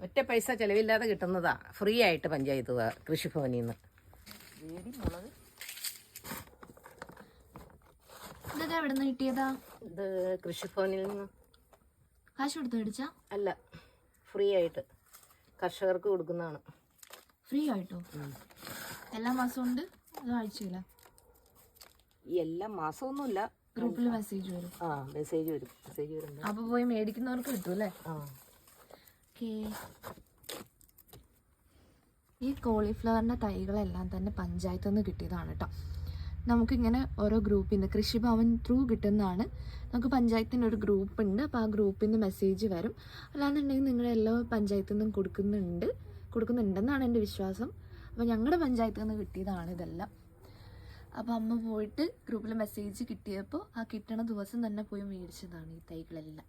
ഒറ്റ പൈസ ചിലവില്ലാതെ കിട്ടുന്നതാ, ഫ്രീ ആയിട്ട് പഞ്ചായത്ത് കൃഷിഭവനിൽ നിന്ന്. മുളക് ഇതൊക്കെ എവിടെ നിന്ന് കിട്ടിയതാ? ഇത് കൃഷിഭവനിൽ നിന്ന്. കാശ് കൊടുത്ത് മേടിച്ചാ? അല്ല, ഫ്രീ ആയിട്ട് കർഷകർക്ക് കൊടുക്കുന്നതാണ്. ഫ്രീ ആയിട്ടോ? എല്ലാ മാസവും ഉണ്ട്? അത് ആഴ്ചയില്ല? എല്ലാ മാസമൊന്നുമില്ല, ഗ്രൂപ്പിൽ മെസ്സേജ് വരും. മെസ്സേജ് വരും. അപ്പൊ പോയി മേടിക്കുന്നവർക്ക് കിട്ടും അല്ലേ? ഈ കോളിഫ്ലവറിന്റെ തൈകളെല്ലാം തന്നെ പഞ്ചായത്തിൽ നിന്ന് കിട്ടിയതാണ് കേട്ടോ. നമുക്കിങ്ങനെ ഓരോ ഗ്രൂപ്പിൽ നിന്ന് കൃഷിഭവൻ ത്രൂ കിട്ടുന്നതാണ്. നമുക്ക് പഞ്ചായത്തിൻ്റെ ഒരു ഗ്രൂപ്പ് ഉണ്ട്, അപ്പോൾ ആ ഗ്രൂപ്പിൽ നിന്ന് മെസ്സേജ് വരും. അല്ലാന്നുണ്ടെങ്കിൽ നിങ്ങളുടെ എല്ലാ പഞ്ചായത്തിൽ നിന്നും കൊടുക്കുന്നുണ്ടെന്നാണ് എൻ്റെ വിശ്വാസം. അപ്പോൾ ഞങ്ങളുടെ പഞ്ചായത്തിൽ നിന്ന് കിട്ടിയതാണ് ഇതെല്ലാം. അപ്പോൾ അമ്മ പോയിട്ട് ഗ്രൂപ്പിൽ മെസ്സേജ് കിട്ടിയപ്പോൾ ആ കിട്ടണ ദിവസം തന്നെ പോയി മേടിച്ചതാണ് ഈ തൈകളെല്ലാം.